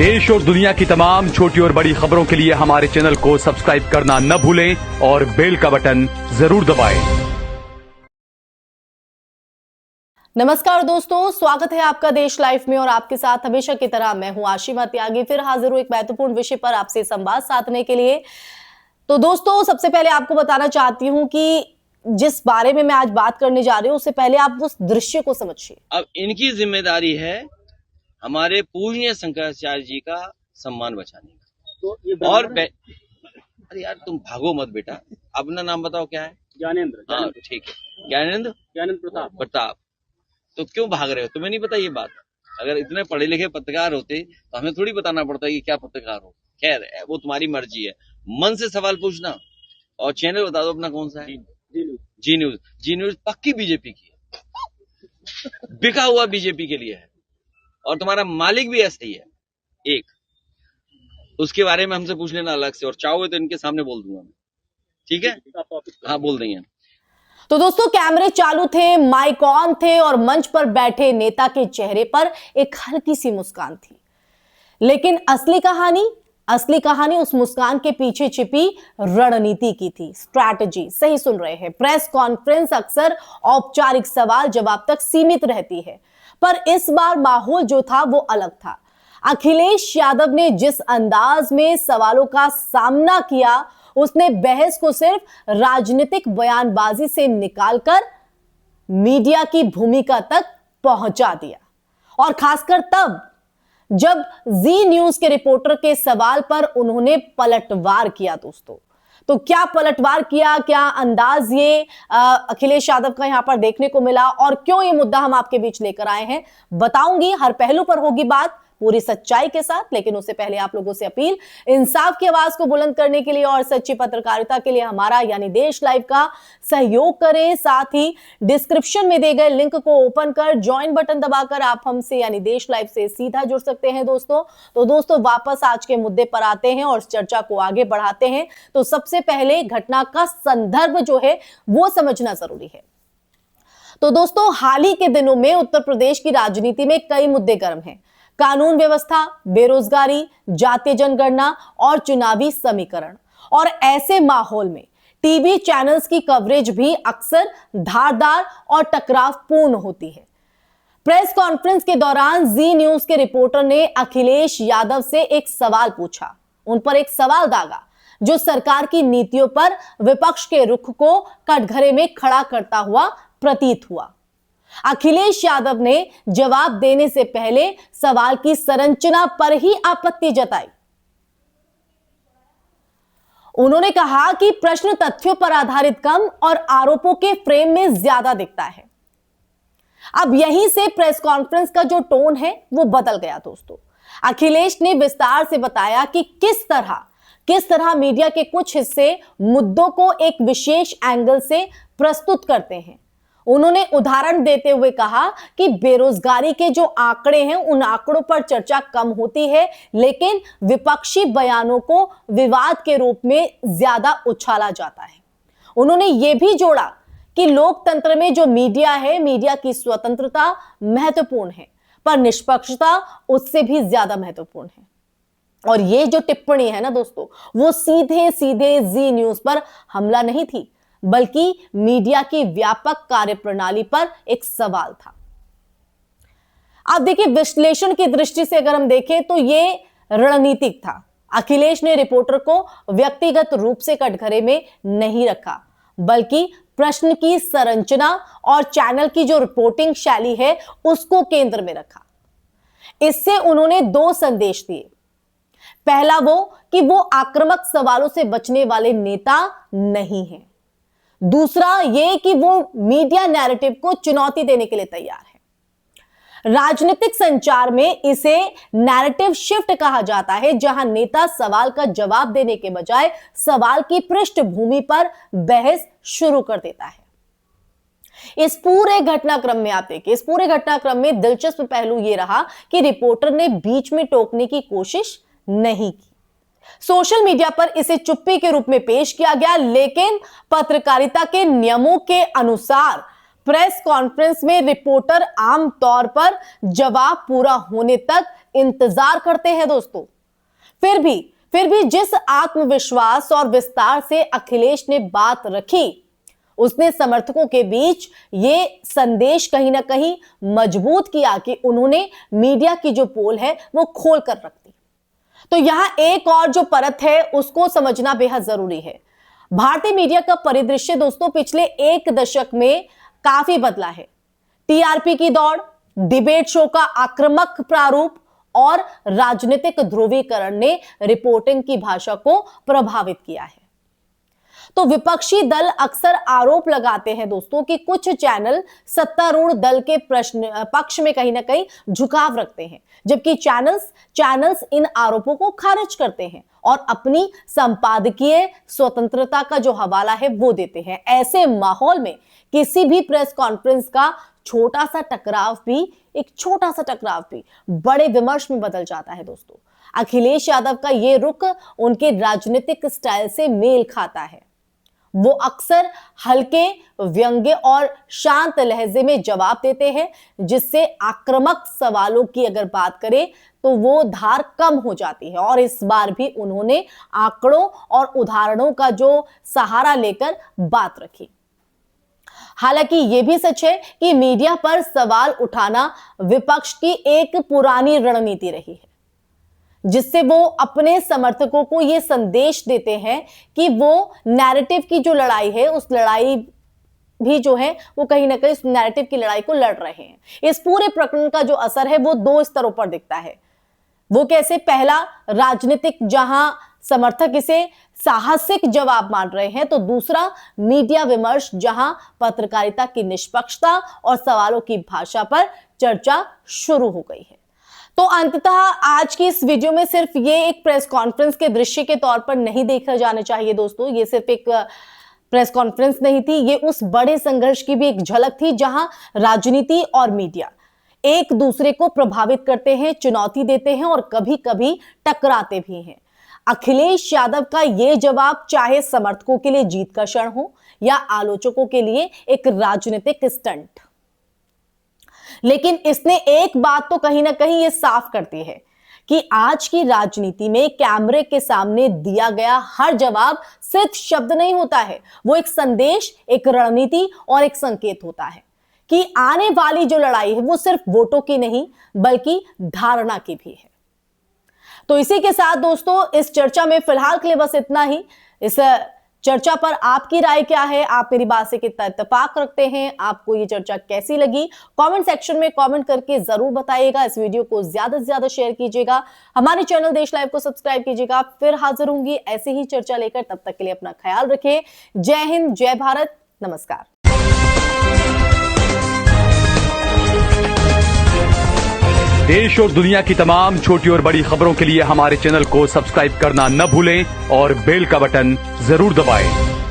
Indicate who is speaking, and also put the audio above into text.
Speaker 1: देश और दुनिया की तमाम छोटी और बड़ी खबरों के लिए हमारे चैनल को सब्सक्राइब करना न भूलें और बेल का बटन जरूर दबाएं।
Speaker 2: नमस्कार दोस्तों, स्वागत है आपका देश लाइफ में और आपके साथ हमेशा की तरह मैं हूं आशिमा त्यागी। फिर हाजिर हूं एक महत्वपूर्ण विषय पर आपसे संवाद साधने के लिए। तो दोस्तों, सबसे पहले आपको बताना चाहती हूं कि जिस बारे में मैं आज बात करने जा रही हूं उससे पहले आप उस दृश्य को समझिए।
Speaker 3: अब इनकी जिम्मेदारी है हमारे पूजनीय शंकराचार्य जी का सम्मान बचाने का। तो ये और अरे यार तुम भागो मत बेटा, अपना नाम बताओ क्या है?
Speaker 4: ज्ञानेंद्र।
Speaker 3: हाँ ठीक है, ज्ञानेंद्र प्रताप। तो क्यों भाग रहे हो? तुम्हें नहीं पता ये बात? अगर इतने पढ़े लिखे पत्रकार होते तो हमें थोड़ी बताना पड़ता कि क्या पत्रकार हो। खैर वो तुम्हारी मर्जी है, मन से सवाल पूछना। और चैनल बता दो अपना कौन सा है? जी न्यूज पक्की बीजेपी की है, बिका हुआ बीजेपी के लिए है और तुम्हारा मालिक भी ऐसा ही है। एक उसके बारे में हमसे पूछ लेना अलग से, और चाहोगे तो इनके सामने बोल दूंगा मैं, ठीक है? हाँ बोल देंगे।
Speaker 2: तो दोस्तों, कैमरे चालू थे, माइक ऑन थे और मंच पर बैठे नेता के चेहरे पर एक हल्की सी मुस्कान थी। लेकिन असली कहानी उस मुस्कान के पीछे छिपी रणनीति की थी, स्ट्रैटेजी। सही सुन रहे हैं, प्रेस कॉन्फ्रेंस अक्सर औपचारिक सवाल जवाब तक सीमित रहती है, पर इस बार माहौल जो था वो अलग था। अखिलेश यादव ने जिस अंदाज में सवालों का सामना किया, उसने बहस को सिर्फ राजनीतिक बयानबाजी से निकालकर मीडिया की भूमिका तक पहुंचा दिया। और खासकर तब जब जी न्यूज के रिपोर्टर के सवाल पर उन्होंने पलटवार किया। दोस्तों, तो क्या पलटवार किया, क्या अंदाज ये अखिलेश यादव का यहां पर देखने को मिला और क्यों ये मुद्दा हम आपके बीच लेकर आए हैं, बताऊंगी। हर पहलू पर होगी बात पूरी सच्चाई के साथ। लेकिन उससे पहले आप लोगों से अपील, इंसाफ की आवाज को बुलंद करने के लिए और सच्ची पत्रकारिता के लिए हमारा यानी देश लाइव का सहयोग करें। साथ ही डिस्क्रिप्शन में दिए गए लिंक को ओपन कर ज्वाइन बटन दबाकर आप हमसे यानी देश लाइव से सीधा जुड़ सकते हैं दोस्तों। तो दोस्तों, वापस आज के मुद्दे पर आते हैं और चर्चा को आगे बढ़ाते हैं। तो सबसे पहले घटना का संदर्भ जो है वो समझना जरूरी है। तो दोस्तों, हाल ही के दिनों में उत्तर प्रदेश की राजनीति में कई मुद्दे गर्म हैं। कानून व्यवस्था, बेरोजगारी, जातीय जनगणना और चुनावी समीकरण। और ऐसे माहौल में टीवी चैनल्स की कवरेज भी अक्सर धारदार और टकरावपूर्ण होती है। प्रेस कॉन्फ्रेंस के दौरान जी न्यूज के रिपोर्टर ने अखिलेश यादव से एक सवाल पूछा, उन पर एक सवाल दागा जो सरकार की नीतियों पर विपक्ष के रुख को कटघरे में खड़ा करता हुआ प्रतीत हुआ। अखिलेश यादव ने जवाब देने से पहले सवाल की संरचना पर ही आपत्ति जताई। उन्होंने कहा कि प्रश्न तथ्यों पर आधारित कम और आरोपों के फ्रेम में ज्यादा दिखता है। अब यहीं से प्रेस कॉन्फ्रेंस का जो टोन है वो बदल गया। दोस्तों, अखिलेश ने विस्तार से बताया कि किस तरह मीडिया के कुछ हिस्से मुद्दों को एक विशेष एंगल से प्रस्तुत करते हैं। उन्होंने उदाहरण देते हुए कहा कि बेरोजगारी के जो आंकड़े हैं उन आंकड़ों पर चर्चा कम होती है, लेकिन विपक्षी बयानों को विवाद के रूप में ज्यादा उछाला जाता है। उन्होंने यह भी जोड़ा कि लोकतंत्र में जो मीडिया है, मीडिया की स्वतंत्रता महत्वपूर्ण है, पर निष्पक्षता उससे भी ज्यादा महत्वपूर्ण है। और ये जो टिप्पणी है ना दोस्तों, वो सीधे जी न्यूज पर हमला नहीं थी, बल्कि मीडिया की व्यापक कार्यप्रणाली पर एक सवाल था। अब देखिए, विश्लेषण की दृष्टि से अगर हम देखें तो यह रणनीतिक था। अखिलेश ने रिपोर्टर को व्यक्तिगत रूप से कटघरे में नहीं रखा, बल्कि प्रश्न की संरचना और चैनल की जो रिपोर्टिंग शैली है उसको केंद्र में रखा। इससे उन्होंने दो संदेश दिए। पहला वो कि वो आक्रामक सवालों से बचने वाले नेता नहीं हैं। दूसरा ये कि वो मीडिया नैरेटिव को चुनौती देने के लिए तैयार है। राजनीतिक संचार में इसे नैरेटिव शिफ्ट कहा जाता है, जहां नेता सवाल का जवाब देने के बजाय सवाल की पृष्ठभूमि पर बहस शुरू कर देता है। इस पूरे घटनाक्रम में आप देखिए, इस पूरे घटनाक्रम में दिलचस्प पहलू यह रहा कि रिपोर्टर ने बीच में टोकने की कोशिश नहीं की। सोशल मीडिया पर इसे चुप्पी के रूप में पेश किया गया, लेकिन पत्रकारिता के नियमों के अनुसार प्रेस कॉन्फ्रेंस में रिपोर्टर आमतौर पर जवाब पूरा होने तक इंतजार करते हैं दोस्तों। फिर भी जिस आत्मविश्वास और विस्तार से अखिलेश ने बात रखी, उसने समर्थकों के बीच ये संदेश कहीं ना कहीं मजबूत किया कि उन्होंने मीडिया की जो पोल है वो खोल कर रख दी। तो यहां एक और जो परत है उसको समझना बेहद जरूरी है। भारतीय मीडिया का परिदृश्य दोस्तों पिछले एक दशक में काफी बदला है। टीआरपी की दौड़, डिबेट शो का आक्रामक प्रारूप और राजनीतिक ध्रुवीकरण ने रिपोर्टिंग की भाषा को प्रभावित किया है। तो विपक्षी दल अक्सर आरोप लगाते हैं दोस्तों कि कुछ चैनल सत्तारूढ़ दल के पक्ष में कहीं ना कहीं झुकाव रखते हैं, जबकि चैनल्स इन आरोपों को खारिज करते हैं और अपनी संपादकीय स्वतंत्रता का जो हवाला है वो देते हैं। ऐसे माहौल में किसी भी प्रेस कॉन्फ्रेंस का छोटा सा टकराव भी बड़े विमर्श में बदल जाता है दोस्तों। अखिलेश यादव का ये रुख उनके राजनीतिक स्टाइल से मेल खाता है। वो अक्सर हल्के, व्यंग्य और शांत लहजे में जवाब देते हैं, जिससे आक्रामक सवालों की अगर बात करें तो वो धार कम हो जाती है। और इस बार भी उन्होंने आंकड़ों और उदाहरणों का जो सहारा लेकर बात रखी। हालांकि यह भी सच है कि मीडिया पर सवाल उठाना विपक्ष की एक पुरानी रणनीति रही है, जिससे वो अपने समर्थकों को यह संदेश देते हैं कि वो नैरेटिव की जो लड़ाई है उस लड़ाई भी जो है वो कहीं ना कहीं उस नैरेटिव की लड़ाई को लड़ रहे हैं। इस पूरे प्रकरण का जो असर है वो दो स्तरों पर दिखता है। वो कैसे? पहला, राजनीतिक, जहां समर्थक इसे साहसिक जवाब मान रहे हैं, तो दूसरा मीडिया विमर्श, जहां पत्रकारिता की निष्पक्षता और सवालों की भाषा पर चर्चा शुरू हो गई है। तो अंततः आज की इस वीडियो में सिर्फ ये एक प्रेस कॉन्फ्रेंस के दृश्य के तौर पर नहीं देखा जाना चाहिए दोस्तों। ये सिर्फ एक प्रेस कॉन्फ्रेंस नहीं थी, ये उस बड़े संघर्ष की भी एक झलक थी जहां राजनीति और मीडिया एक दूसरे को प्रभावित करते हैं, चुनौती देते हैं और कभी कभी टकराते भी हैं। अखिलेश यादव का यह जवाब चाहे समर्थकों के लिए जीत का क्षण हो या आलोचकों के लिए एक राजनीतिक स्टंट, लेकिन इसने एक बात तो कहीं ना कहीं ये साफ करती है कि आज की राजनीति में कैमरे के सामने दिया गया हर जवाब सिर्फ शब्द नहीं होता है, वो एक संदेश, एक रणनीति और एक संकेत होता है कि आने वाली जो लड़ाई है वो सिर्फ वोटों की नहीं बल्कि धारणा की भी है। तो इसी के साथ दोस्तों इस चर्चा में फिलहाल के लिए बस इतना ही। इस चर्चा पर आपकी राय क्या है? आप मेरी बात से कितना इत्तेफाक रखते हैं? आपको ये चर्चा कैसी लगी? कमेंट सेक्शन में कमेंट करके जरूर बताइएगा। इस वीडियो को ज्यादा से ज्यादा शेयर कीजिएगा। हमारे चैनल देश लाइव को सब्सक्राइब कीजिएगा। फिर हाजिर होंगी ऐसी ही चर्चा लेकर। तब तक के लिए अपना ख्याल रखें। जय हिंद, जय भारत, नमस्कार।
Speaker 1: देश और दुनिया की तमाम छोटी और बड़ी खबरों के लिए हमारे चैनल को सब्सक्राइब करना न भूलें और बेल का बटन जरूर दबाएं।